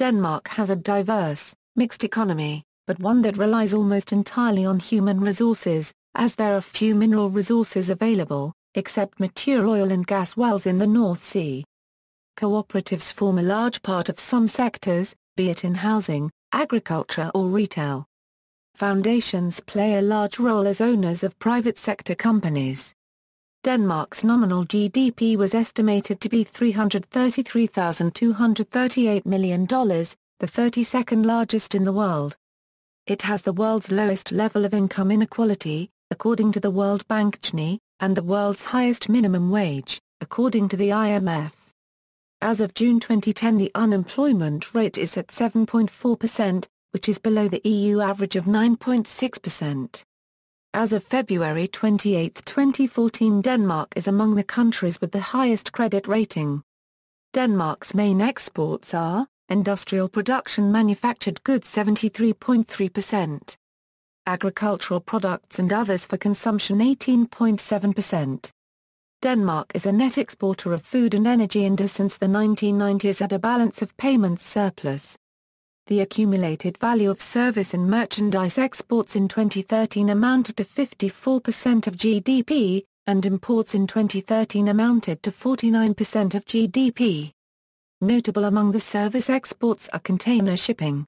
Denmark has a diverse, mixed economy, but one that relies almost entirely on human resources, as there are few mineral resources available, except mature oil and gas wells in the North Sea. Cooperatives form a large part of some sectors, be it in housing, agriculture or retail. Foundations play a large role as owners of private sector companies. Denmark's nominal GDP was estimated to be $333,238 million, the 32nd largest in the world. It has the world's lowest level of income inequality, according to the World Bank Gini, and the world's highest minimum wage, according to the IMF. As of June 2010, the unemployment rate is at 7.4%, which is below the EU average of 9.6%. As of February 28, 2014, Denmark is among the countries with the highest credit rating. Denmark's main exports are industrial production, manufactured goods 73.3%, agricultural products and others for consumption 18.7%. Denmark is a net exporter of food and energy and has since the 1990s had a balance of payments surplus. The accumulated value of service and merchandise exports in 2013 amounted to 54% of GDP, and imports in 2013 amounted to 49% of GDP. Notable among the service exports are container shipping.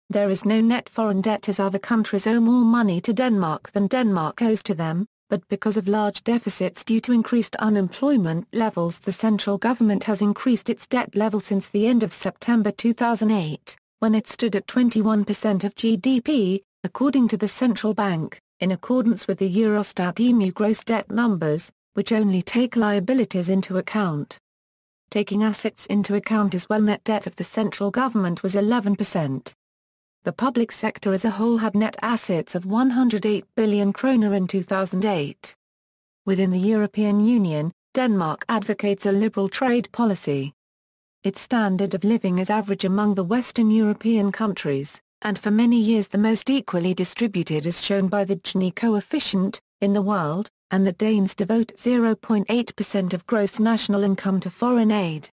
There is no net foreign debt as other countries owe more money to Denmark than Denmark owes to them, but because of large deficits due to increased unemployment levels, the central government has increased its debt level since the end of September 2008, when it stood at 21% of GDP, according to the central bank, in accordance with the Eurostat EMU gross debt numbers, which only take liabilities into account. Taking assets into account as well, net debt of the central government was 11%. The public sector as a whole had net assets of 108 billion kroner in 2008. Within the European Union, Denmark advocates a liberal trade policy. Its standard of living is average among the Western European countries, and for many years the most equally distributed as shown by the Gini coefficient, in the world, and the Danes devote 0.8% of gross national income to foreign aid.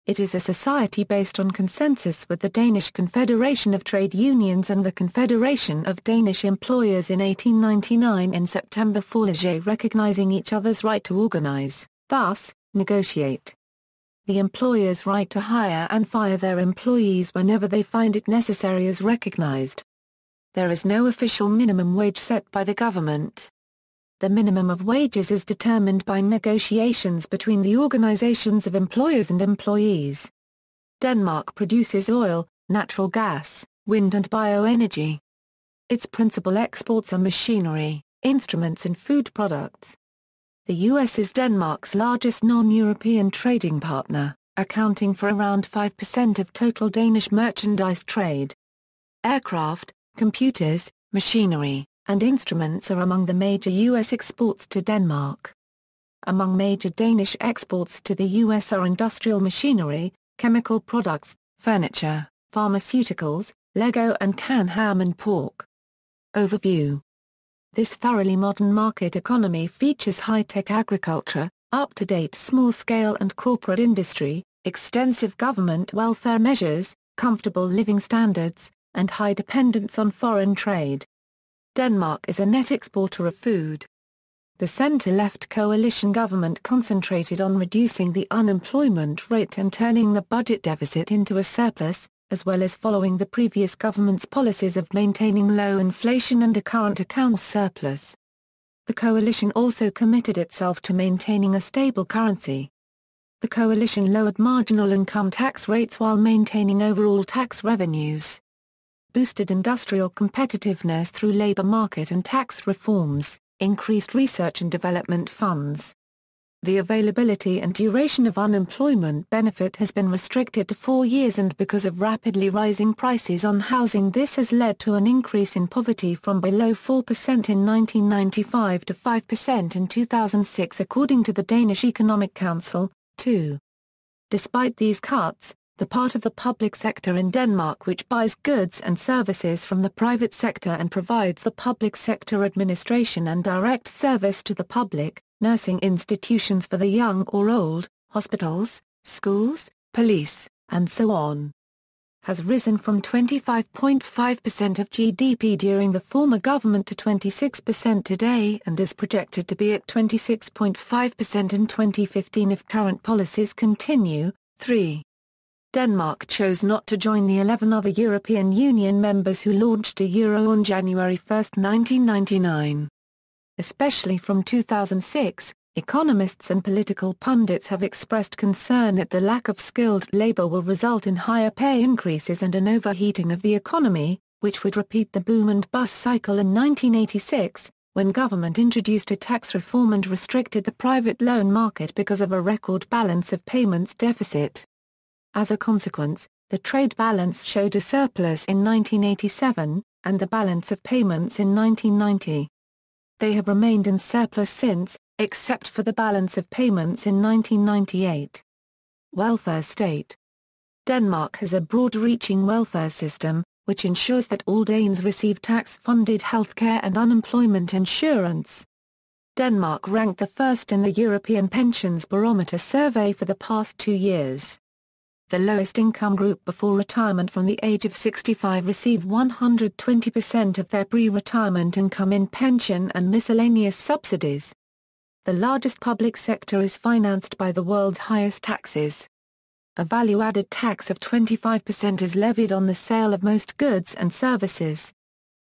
It is a society based on consensus with the Danish Confederation of Trade Unions and the Confederation of Danish Employers in 1899 in September, Forliget recognizing each other's right to organize, thus, negotiate. The employer's right to hire and fire their employees whenever they find it necessary is recognized. There is no official minimum wage set by the government. The minimum of wages is determined by negotiations between the organizations of employers and employees. Denmark produces oil, natural gas, wind and bioenergy. Its principal exports are machinery, instruments and food products. The US is Denmark's largest non-European trading partner, accounting for around 5% of total Danish merchandise trade. Aircraft, computers, machinery, and instruments are among the major U.S. exports to Denmark. Among major Danish exports to the U.S. are industrial machinery, chemical products, furniture, pharmaceuticals, Lego and canned ham and pork. Overview. This thoroughly modern market economy features high-tech agriculture, up-to-date small-scale and corporate industry, extensive government welfare measures, comfortable living standards, and high dependence on foreign trade. Denmark is a net exporter of food. The centre-left coalition government concentrated on reducing the unemployment rate and turning the budget deficit into a surplus, as well as following the previous government's policies of maintaining low inflation and a current account surplus. The coalition also committed itself to maintaining a stable currency. The coalition lowered marginal income tax rates while maintaining overall tax revenues. Boosted industrial competitiveness through labor market and tax reforms, increased research and development funds. The availability and duration of unemployment benefit has been restricted to 4 years, and because of rapidly rising prices on housing, this has led to an increase in poverty from below 4% in 1995 to 5% in 2006 according to the Danish Economic Council, 2. Despite these cuts, the part of the public sector in Denmark which buys goods and services from the private sector and provides the public sector administration and direct service to the public, nursing institutions for the young or old, hospitals, schools, police, and so on. has risen from 25.5% of GDP during the former government to 26% today and is projected to be at 26.5% in 2015 if current policies continue. 3. Denmark chose not to join the 11 other European Union members who launched a euro on January 1, 1999. Especially from 2006, economists and political pundits have expressed concern that the lack of skilled labor will result in higher pay increases and an overheating of the economy, which would repeat the boom and bust cycle in 1986, when government introduced a tax reform and restricted the private loan market because of a record balance of payments deficit. As a consequence, the trade balance showed a surplus in 1987, and the balance of payments in 1990. They have remained in surplus since, except for the balance of payments in 1998. Welfare state. Denmark has a broad-reaching welfare system, which ensures that all Danes receive tax-funded healthcare and unemployment insurance. Denmark ranked the first in the European Pensions Barometer survey for the past 2 years. The lowest income group before retirement from the age of 65 receive 120% of their pre-retirement income in pension and miscellaneous subsidies. The largest public sector is financed by the world's highest taxes. A value-added tax of 25% is levied on the sale of most goods and services.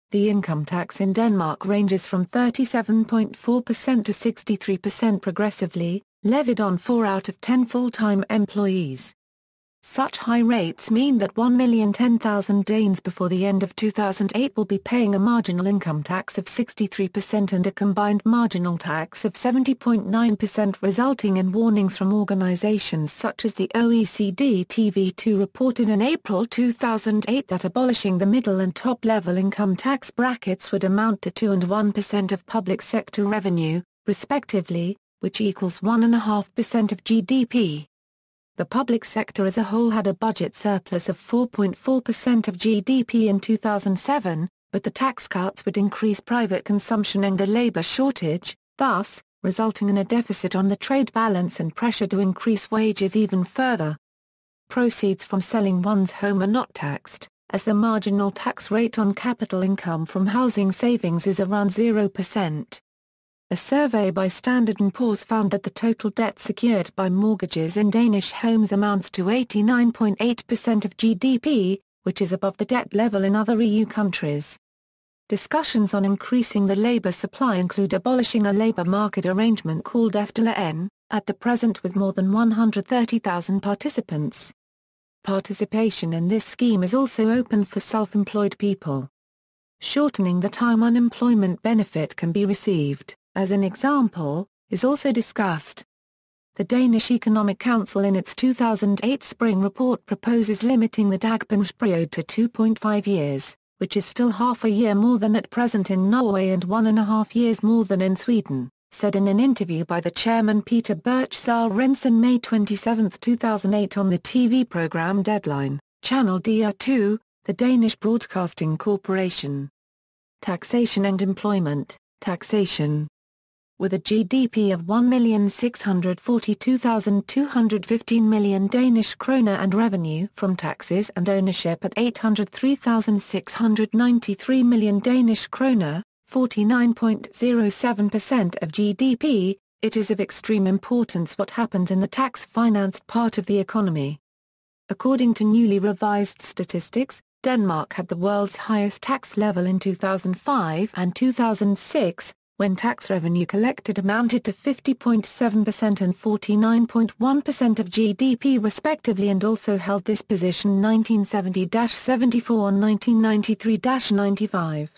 The income tax in Denmark ranges from 37.4% to 63% progressively, levied on 4 out of 10 full-time employees. Such high rates mean that 1,010,000 Danes before the end of 2008 will be paying a marginal income tax of 63% and a combined marginal tax of 70.9%, resulting in warnings from organizations such as the OECD. TV2 reported in April 2008 that abolishing the middle and top-level income tax brackets would amount to 2% and 1% of public sector revenue, respectively, which equals 1.5% of GDP. The public sector as a whole had a budget surplus of 4.4% of GDP in 2007, but the tax cuts would increase private consumption and the labor shortage, thus, resulting in a deficit on the trade balance and pressure to increase wages even further. Proceeds from selling one's home are not taxed, as the marginal tax rate on capital income from housing savings is around 0%. A survey by Standard & Poor's found that the total debt secured by mortgages in Danish homes amounts to 89.8% of GDP, which is above the debt level in other EU countries. Discussions on increasing the labor supply include abolishing a labor market arrangement called efterløn, at the present with more than 130,000 participants. Participation in this scheme is also open for self-employed people. Shortening the time unemployment benefit can be received, as an example, is also discussed. The Danish Economic Council in its 2008 spring report proposes limiting the dagpengeperiod to 2.5 years, which is still half a year more than at present in Norway and 1.5 years more than in Sweden, said in an interview by the chairman Peter Birch-Sørensen May 27, 2008 on the TV program Deadline, Channel DR2, the Danish Broadcasting Corporation. Taxation and employment. Taxation. With a GDP of 1,642,215 million Danish kroner and revenue from taxes and ownership at 803,693 million Danish kroner, 49.07% of GDP, it is of extreme importance what happens in the tax-financed part of the economy. According to newly revised statistics, Denmark had the world's highest tax level in 2005 and 2006, when tax revenue collected amounted to 50.7% and 49.1% of GDP respectively, and also held this position 1970-74 and 1993-95.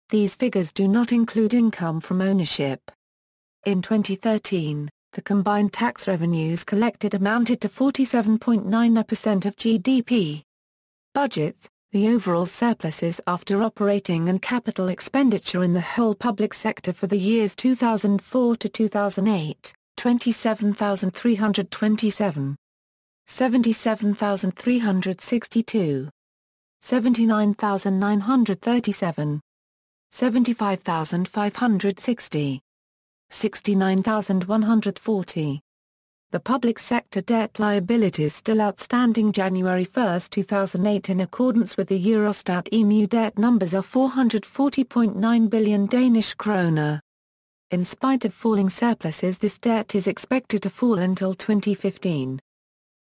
These figures do not include income from ownership. In 2013, the combined tax revenues collected amounted to 47.9% of GDP. Budgets. The overall surpluses after operating and capital expenditure in the whole public sector for the years 2004 to 2008, 27,327. 77,362. 79,937. 75,560. 69,140. the public sector debt liabilities still outstanding January 1, 2008 in accordance with the Eurostat EMU debt numbers are 440.9 billion Danish kroner. In spite of falling surpluses, this debt is expected to fall until 2015.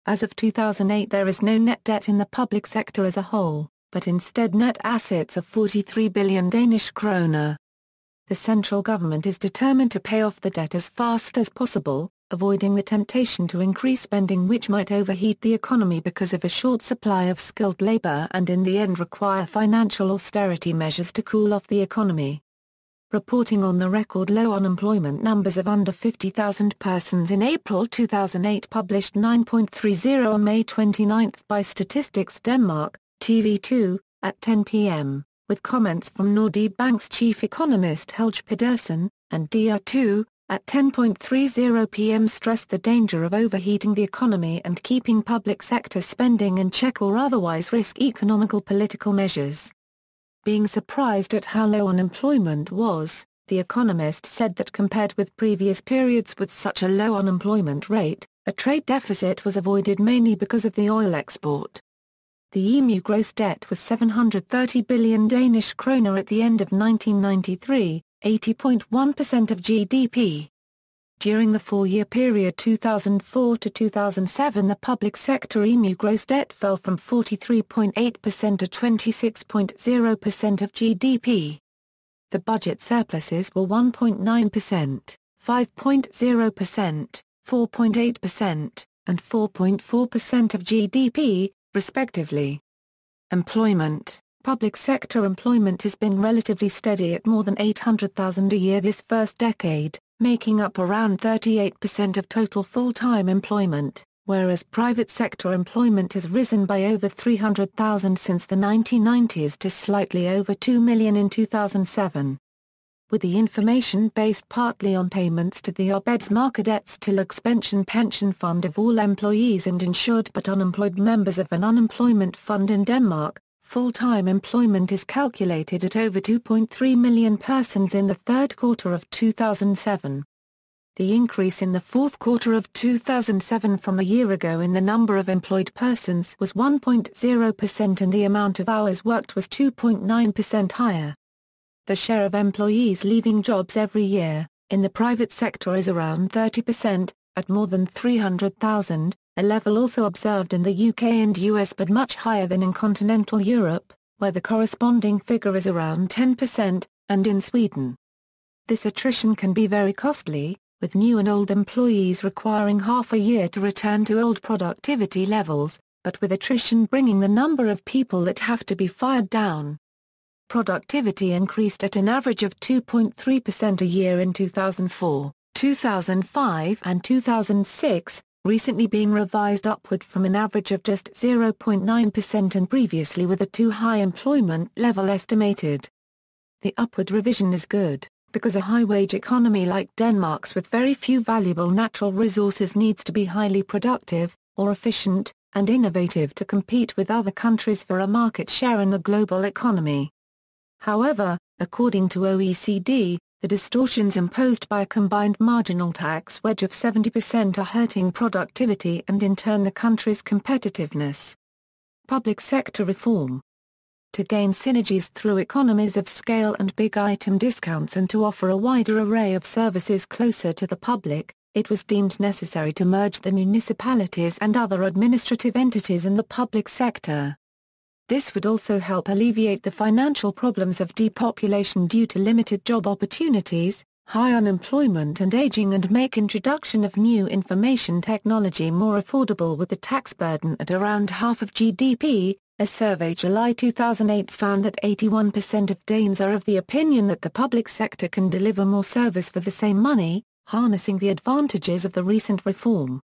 As of 2008 there is no net debt in the public sector as a whole, but instead net assets of 43 billion Danish kroner. The central government is determined to pay off the debt as fast as possible, avoiding the temptation to increase spending which might overheat the economy because of a short supply of skilled labor and in the end require financial austerity measures to cool off the economy. Reporting on the record low unemployment numbers of under 50,000 persons in April 2008 published 9.30 on May 29 by Statistics Denmark, TV2, at 10 p.m., with comments from Nordea Bank's chief economist Helge Pedersen, and DR2, at 10.30 p.m. stressed the danger of overheating the economy and keeping public sector spending in check or otherwise risk economical political measures. Being surprised at how low unemployment was, The Economist said that compared with previous periods with such a low unemployment rate, a trade deficit was avoided mainly because of the oil export. The EMU gross debt was 730 billion Danish kroner at the end of 1993, 80.1% of GDP. During the four-year period 2004 to 2007, the public sector EMU gross debt fell from 43.8% to 26.0% of GDP. The budget surpluses were 1.9%, 5.0%, 4.8%, and 4.4% of GDP, respectively. Employment. Public sector employment has been relatively steady at more than 800,000 a year this first decade, making up around 38% of total full-time employment, whereas private sector employment has risen by over 300,000 since the 1990s to slightly over 2 million in 2007. With the information based partly on payments to the Arbejdsmarkedstillægspension pension fund of all employees and insured but unemployed members of an unemployment fund in Denmark, full-time employment is calculated at over 2.3 million persons in the third quarter of 2007. The increase in the fourth quarter of 2007 from a year ago in the number of employed persons was 1.0% and the amount of hours worked was 2.9% higher. The share of employees leaving jobs every year, in the private sector is around 30%, at more than 300,000, a level also observed in the UK and US but much higher than in continental Europe, where the corresponding figure is around 10%, and in Sweden. This attrition can be very costly, with new and old employees requiring half a year to return to old productivity levels, but with attrition bringing the number of people that have to be fired down. Productivity increased at an average of 2.3% a year in 2004, 2005 and 2006, recently being revised upward from an average of just 0.9% and previously with a too high employment level estimated. The upward revision is good, because a high-wage economy like Denmark's with very few valuable natural resources needs to be highly productive, or efficient, and innovative to compete with other countries for a market share in the global economy. However, according to OECD, the distortions imposed by a combined marginal tax wedge of 70% are hurting productivity and in turn the country's competitiveness. Public sector reform. To gain synergies through economies of scale and big item discounts and to offer a wider array of services closer to the public, it was deemed necessary to merge the municipalities and other administrative entities in the public sector. This would also help alleviate the financial problems of depopulation due to limited job opportunities, high unemployment and aging and make introduction of new information technology more affordable with the tax burden at around half of GDP. A survey July 2008 found that 81% of Danes are of the opinion that the public sector can deliver more service for the same money, harnessing the advantages of the recent reform.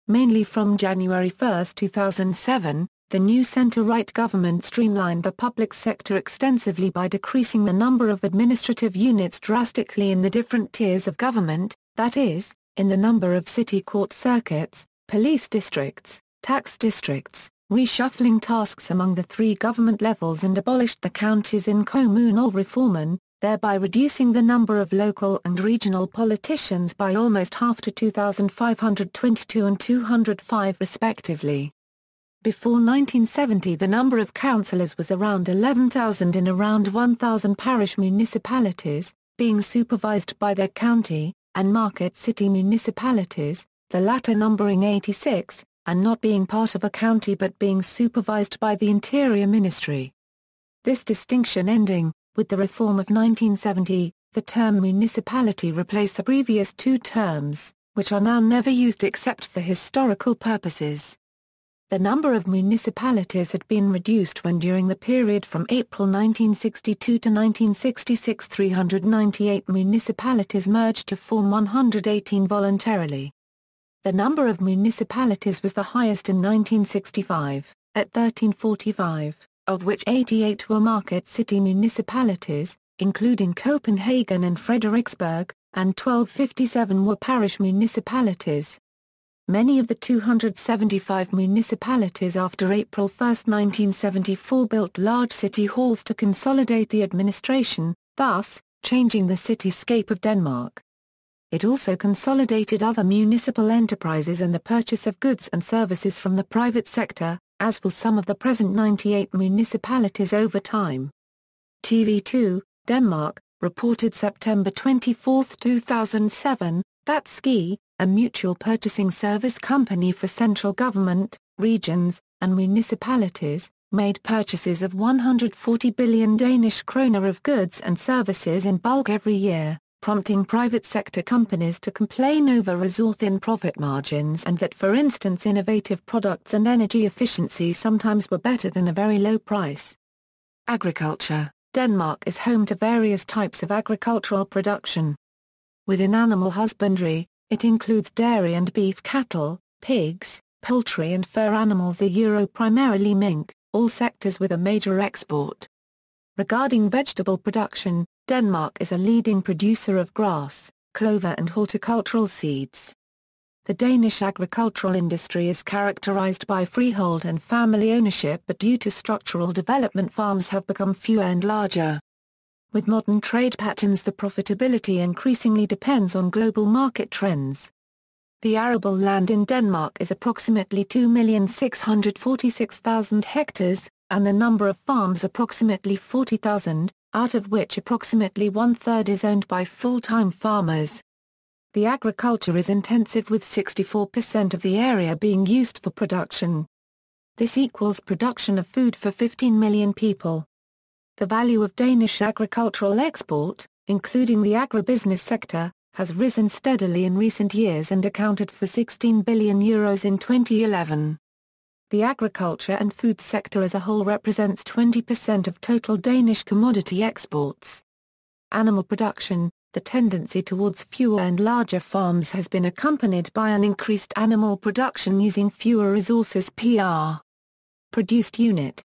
Mainly from January 1, 2007, the new centre-right government streamlined the public sector extensively by decreasing the number of administrative units drastically in the different tiers of government, that is, in the number of city court circuits, police districts, tax districts, reshuffling tasks among the three government levels and abolished the counties in Kommunalreformen, thereby reducing the number of local and regional politicians by almost half to 2,522 and 205 respectively. Before 1970 the number of councillors was around 11,000 in around 1,000 parish municipalities, being supervised by their county and market city municipalities, the latter numbering 86, and not being part of a county but being supervised by the Interior Ministry. This distinction ending, with the reform of 1970, the term municipality replaced the previous two terms, which are now never used except for historical purposes. The number of municipalities had been reduced when during the period from April 1962 to 1966 398 municipalities merged to form 118 voluntarily. The number of municipalities was the highest in 1965, at 1345, of which 88 were market city municipalities, including Copenhagen and Frederiksberg, and 1257 were parish municipalities. Many of the 275 municipalities after April 1, 1974 built large city halls to consolidate the administration, thus, changing the cityscape of Denmark. It also consolidated other municipal enterprises and the purchase of goods and services from the private sector, as will some of the present 98 municipalities over time. TV2, Denmark, reported September 24, 2007, that SKI, a mutual purchasing service company for central government, regions, and municipalities, made purchases of 140 billion Danish kroner of goods and services in bulk every year, prompting private sector companies to complain over resource-thin profit margins and that for instance innovative products and energy efficiency sometimes were better than a very low price. Agriculture. Denmark is home to various types of agricultural production. Within animal husbandry, it includes dairy and beef cattle, pigs, poultry and fur animals primarily mink, all sectors with a major export. Regarding vegetable production, Denmark is a leading producer of grass, clover and horticultural seeds. The Danish agricultural industry is characterized by freehold and family ownership but due to structural development farms have become fewer and larger. With modern trade patterns the profitability increasingly depends on global market trends. The arable land in Denmark is approximately 2,646,000 hectares, and the number of farms approximately 40,000, out of which approximately one-third is owned by full-time farmers. The agriculture is intensive with 64% of the area being used for production. This equals production of food for 15 million people. The value of Danish agricultural export, including the agribusiness sector, has risen steadily in recent years and accounted for €16 billion in 2011. The agriculture and food sector as a whole represents 20% of total Danish commodity exports. Animal production. The tendency towards fewer and larger farms has been accompanied by an increased animal production using fewer resources per produced unit.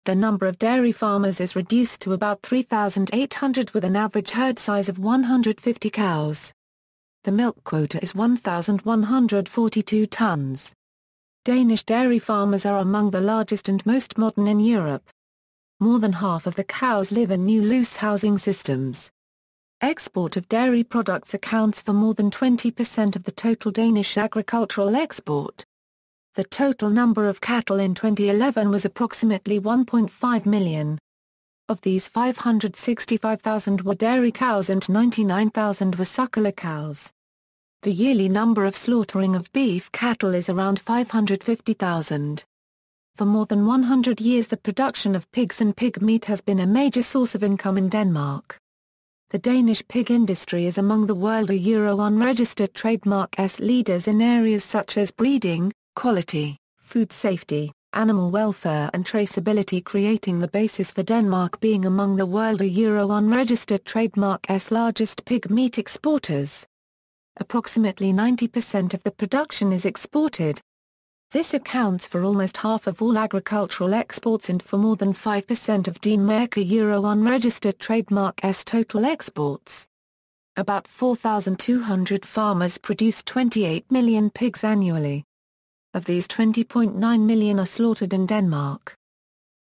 The number of dairy farmers is reduced to about 3,800 with an average herd size of 150 cows. The milk quota is 1,142 tons. Danish dairy farmers are among the largest and most modern in Europe. More than half of the cows live in new loose housing systems. Export of dairy products accounts for more than 20% of the total Danish agricultural export. The total number of cattle in 2011 was approximately 1.5 million. Of these 565,000 were dairy cows and 99,000 were suckler cows. The yearly number of slaughtering of beef cattle is around 550,000. For more than 100 years the production of pigs and pig meat has been a major source of income in Denmark. The Danish pig industry is among the world unregistered trademark leaders in areas such as breeding, quality, food safety, animal welfare and traceability, creating the basis for Denmark being among the world unregistered trademark largest pig meat exporters. Approximately 90% of the production is exported. This accounts for almost half of all agricultural exports and for more than 5% of Denmark unregistered trademark total exports. About 4,200 farmers produce 28 million pigs annually. Of these 20.9 million are slaughtered in Denmark.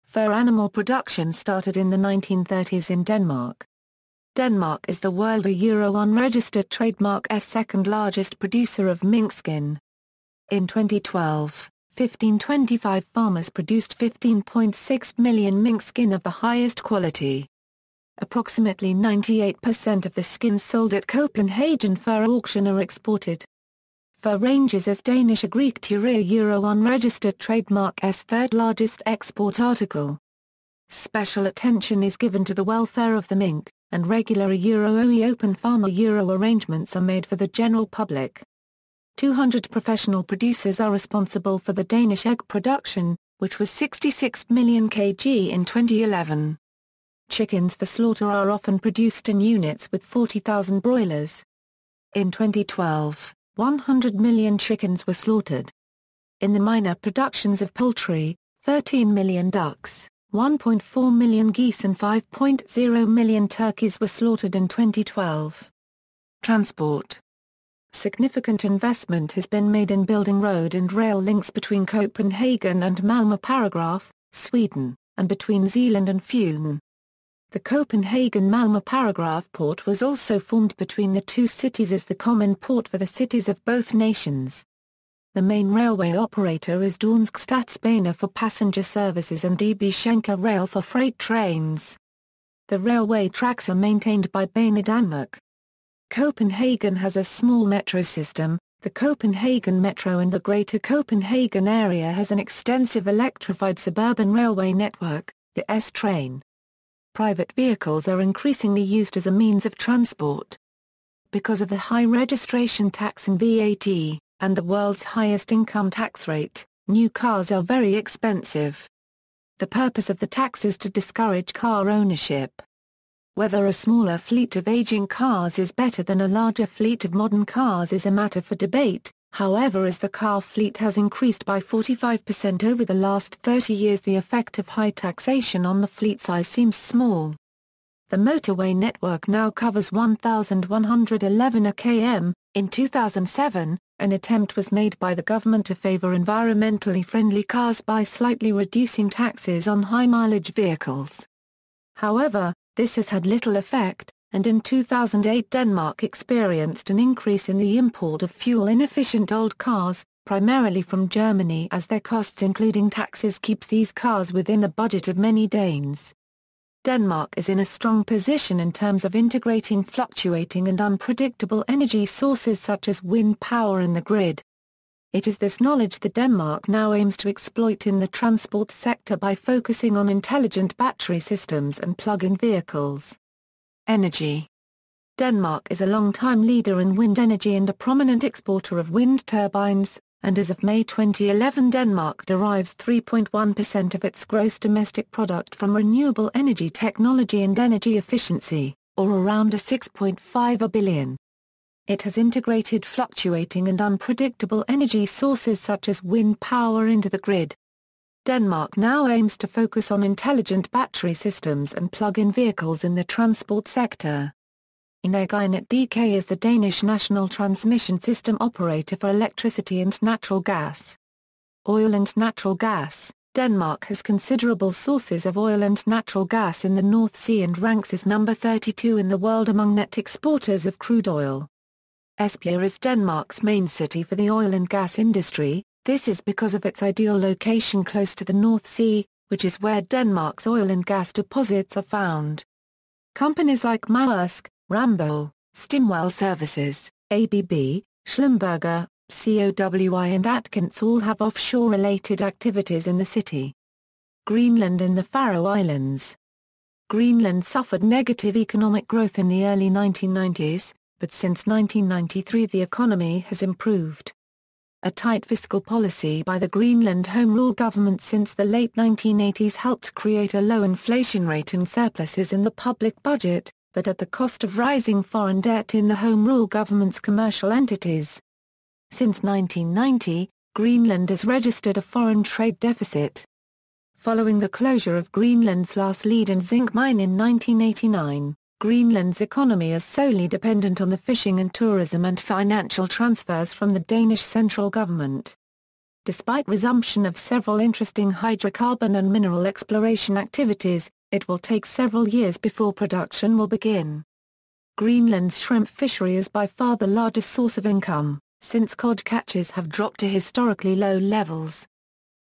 Fur animal production started in the 1930s in Denmark. Denmark is the world Euro unregistered trademark's second largest producer of mink skin. In 2012, 1525 farmers produced 15.6 million mink skin of the highest quality. Approximately 98% of the skins sold at Copenhagen Fur Auction are exported. Fur ranges as Danish Greek Turia Euro unregistered trademark's third largest export article. Special attention is given to the welfare of the mink, and regular Euro OE open farmer Euro arrangements are made for the general public. 200 professional producers are responsible for the Danish egg production, which was 66 million kg in 2011. Chickens for slaughter are often produced in units with 40,000 broilers. In 2012, 100 million chickens were slaughtered. In the minor productions of poultry, 13 million ducks, 1.4 million geese and 5.0 million turkeys were slaughtered in 2012. Transport. Significant investment has been made in building road and rail links between Copenhagen and Malmö Paragraph, Sweden, and between Zealand and Funen. The Copenhagen-Malmö Paragraph port was also formed between the two cities as the common port for the cities of both nations. The main railway operator is Dansk Statsbaner for passenger services and DB Schenker Rail for freight trains. The railway tracks are maintained by Banedanmark. Copenhagen has a small metro system. The Copenhagen Metro and the Greater Copenhagen area has an extensive electrified suburban railway network, the S-Train. Private vehicles are increasingly used as a means of transport. Because of the high registration tax and VAT, and the world's highest income tax rate, new cars are very expensive. The purpose of the tax is to discourage car ownership. Whether a smaller fleet of aging cars is better than a larger fleet of modern cars is a matter for debate. However, as the car fleet has increased by 45% over the last 30 years, the effect of high taxation on the fleet size seems small. The motorway network now covers 1,111 km. In 2007, an attempt was made by the government to favor environmentally friendly cars by slightly reducing taxes on high-mileage vehicles. However, this has had little effect, and in 2008 Denmark experienced an increase in the import of fuel-inefficient old cars, primarily from Germany, as their costs including taxes keeps these cars within the budget of many Danes. Denmark is in a strong position in terms of integrating fluctuating and unpredictable energy sources such as wind power in the grid. It is this knowledge that Denmark now aims to exploit in the transport sector by focusing on intelligent battery systems and plug-in vehicles. Energy. Denmark is a long-time leader in wind energy and a prominent exporter of wind turbines, and as of May 2011 Denmark derives 3.1% of its gross domestic product from renewable energy technology and energy efficiency, or around $6.5 billion. It has integrated fluctuating and unpredictable energy sources such as wind power into the grid. Denmark now aims to focus on intelligent battery systems and plug-in vehicles in the transport sector. Energinet is the Danish national transmission system operator for electricity and natural gas. Oil and natural gas. Denmark has considerable sources of oil and natural gas in the North Sea and ranks as number 32 in the world among net exporters of crude oil. Esbjerg is Denmark's main city for the oil and gas industry. This is because of its ideal location close to the North Sea, which is where Denmark's oil and gas deposits are found. Companies like Maersk, Ramboll, Stimwell Services, ABB, Schlumberger, COWI and Atkins all have offshore-related activities in the city. Greenland and the Faroe Islands. Greenland suffered negative economic growth in the early 1990s, but since 1993 the economy has improved. A tight fiscal policy by the Greenland Home Rule government since the late 1980s helped create a low inflation rate and surpluses in the public budget, but at the cost of rising foreign debt in the Home Rule government's commercial entities. Since 1990, Greenland has registered a foreign trade deficit. Following the closure of Greenland's last lead and zinc mine in 1989, Greenland's economy is solely dependent on the fishing and tourism and financial transfers from the Danish central government. Despite resumption of several interesting hydrocarbon and mineral exploration activities, it will take several years before production will begin. Greenland's shrimp fishery is by far the largest source of income, since cod catches have dropped to historically low levels.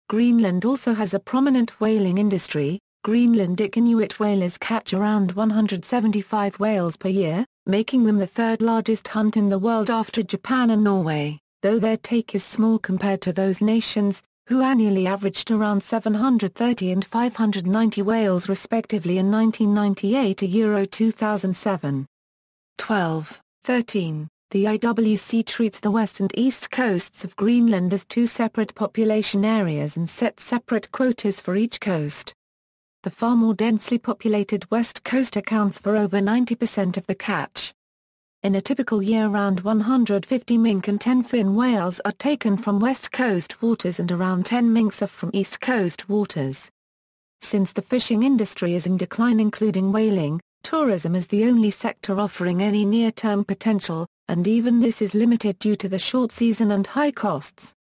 Greenland also has a prominent whaling industry. Greenlandic Inuit whalers catch around 175 whales per year, making them the third largest hunt in the world after Japan and Norway, though their take is small compared to those nations, who annually averaged around 730 and 590 whales respectively in 1998 to Euro 2007. 13. The IWC treats the west and east coasts of Greenland as two separate population areas and sets separate quotas for each coast. The far more densely populated west coast accounts for over 90% of the catch. In a typical year, around 150 mink and 10 fin whales are taken from west coast waters and around 10 minks are from east coast waters. Since the fishing industry is in decline, including whaling, tourism is the only sector offering any near-term potential, and even this is limited due to the short season and high costs.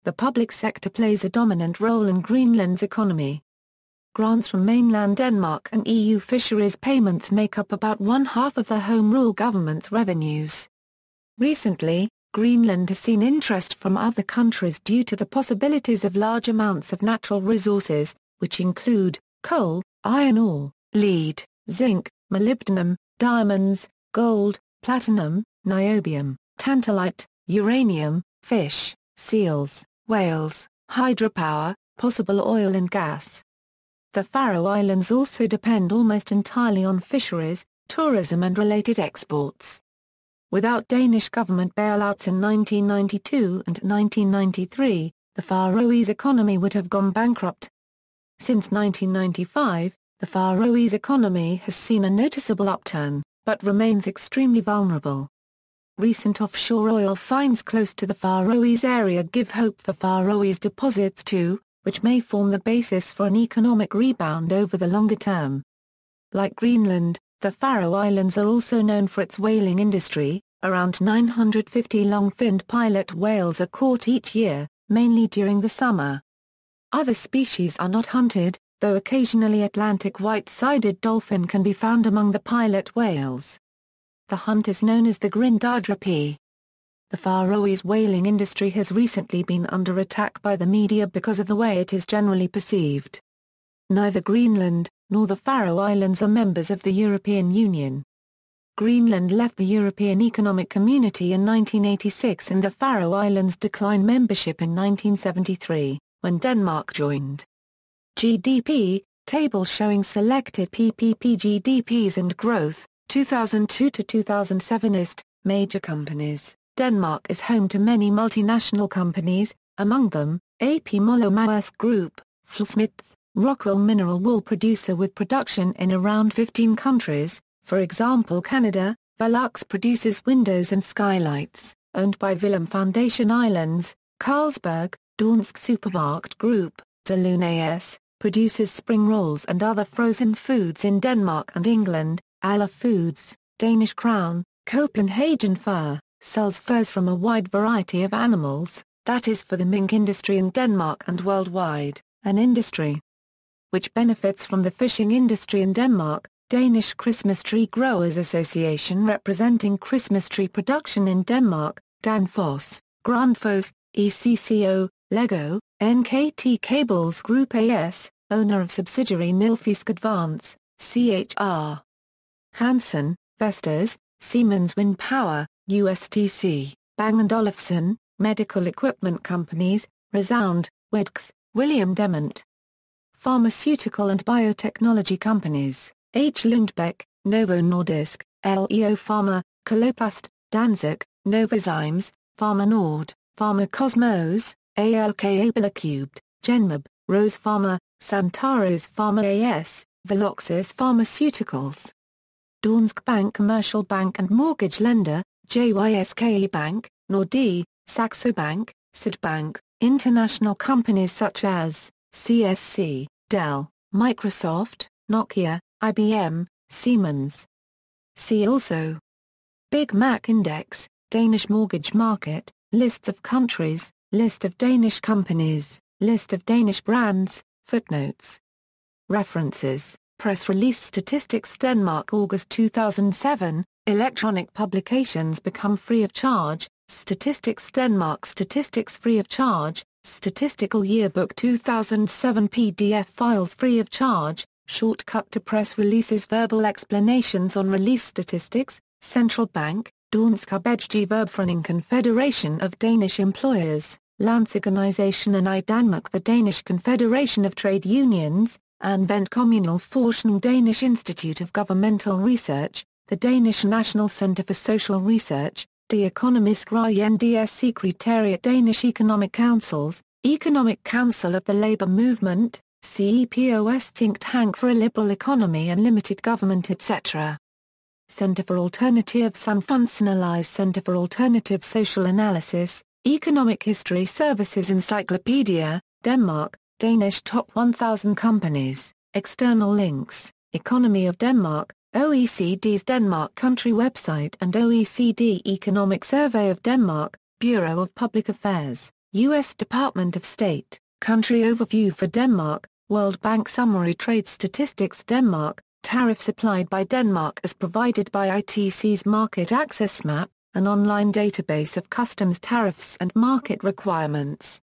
The public sector plays a dominant role in Greenland's economy. Grants from mainland Denmark and EU fisheries payments make up about one-half of the home rule government's revenues. Recently, Greenland has seen interest from other countries due to the possibilities of large amounts of natural resources, which include coal, iron ore, lead, zinc, molybdenum, diamonds, gold, platinum, niobium, tantalite, uranium, fish, seals, whales, hydropower, possible oil and gas. The Faroe Islands also depend almost entirely on fisheries, tourism and related exports. Without Danish government bailouts in 1992 and 1993, the Faroese economy would have gone bankrupt. Since 1995, the Faroese economy has seen a noticeable upturn, but remains extremely vulnerable. Recent offshore oil finds close to the Faroese area give hope for Faroese deposits too, which may form the basis for an economic rebound over the longer term. Like Greenland, the Faroe Islands are also known for its whaling industry. Around 950 long-finned pilot whales are caught each year, mainly during the summer. Other species are not hunted, though occasionally Atlantic white-sided dolphin can be found among the pilot whales. The hunt is known as the Grindadrapi. The Faroese whaling industry has recently been under attack by the media because of the way it is generally perceived. Neither Greenland, nor the Faroe Islands are members of the European Union. Greenland left the European Economic Community in 1986 and the Faroe Islands declined membership in 1973, when Denmark joined. GDP, table showing selected PPP GDPs and growth, 2002 to 2007 list, major companies. Denmark is home to many multinational companies, among them, AP Møller Maersk Group, Flsmith, Rockwell mineral wool producer with production in around 15 countries, for example Canada. Velux produces windows and skylights, owned by Willem Foundation Islands. Carlsberg, Dansk Supermarked Group, Delune AS, produces spring rolls and other frozen foods in Denmark and England. Arla Foods, Danish Crown, Copenhagen Fur, sells furs from a wide variety of animals, that is for the mink industry in Denmark and worldwide, an industry which benefits from the fishing industry in Denmark. Danish Christmas Tree Growers Association representing Christmas tree production in Denmark, Danfoss, Grundfos, ECCO, Lego, NKT Cables Group AS, owner of subsidiary Nilfisk Advance, CHR. Hansen, Vestas, Siemens Wind Power, USTC, Bang & Olufsen, Medical Equipment Companies, Resound, Widx, William Demant. Pharmaceutical and Biotechnology Companies, H. Lundbeck, Novo Nordisk, LEO Pharma, Coloplast, Danzig, Novozymes, Pharma Nord, Pharmacosmos, ALK Abilacubed, Genmab, Rose Pharma, Santaros Pharma AS, Veloxis Pharmaceuticals. Danske Bank Commercial Bank and Mortgage Lender, JYSK Bank, Nordea, Saxo Bank, Sydbank, international companies such as CSC, Dell, Microsoft, Nokia, IBM, Siemens. See also: Big Mac Index, Danish mortgage market, lists of countries, list of Danish companies, list of Danish brands, footnotes. References: Press release statistics Denmark August 2007, Electronic publications become free of charge. Statistics Denmark Statistics free of charge. Statistical Yearbook 2007 PDF files free of charge. Shortcut to press releases Verbal explanations on release statistics. Central Bank, Dansk Arbejdsgiverforening Confederation of Danish Employers, Landsorganisation i Danmark the Danish Confederation of Trade Unions, Anvendt Kommunal Forskning Danish Institute of Governmental Research, the Danish National Centre for Social Research, De Økonomisk Råd Secretariat Danish Economic Councils, Economic Council of the Labour Movement, CEPOS Think Tank for a Liberal Economy and Limited Government etc. Centre for Alternative Samfundsanalyse Centre for Alternative Social Analysis, Economic History Services Encyclopedia, Denmark, Danish Top 1000 Companies, External Links, Economy of Denmark, OECD's Denmark Country Website and OECD Economic Survey of Denmark, Bureau of Public Affairs, U.S. Department of State, Country Overview for Denmark, World Bank Summary Trade Statistics Denmark, Tariffs applied by Denmark as provided by ITC's Market Access Map, an online database of customs tariffs and market requirements.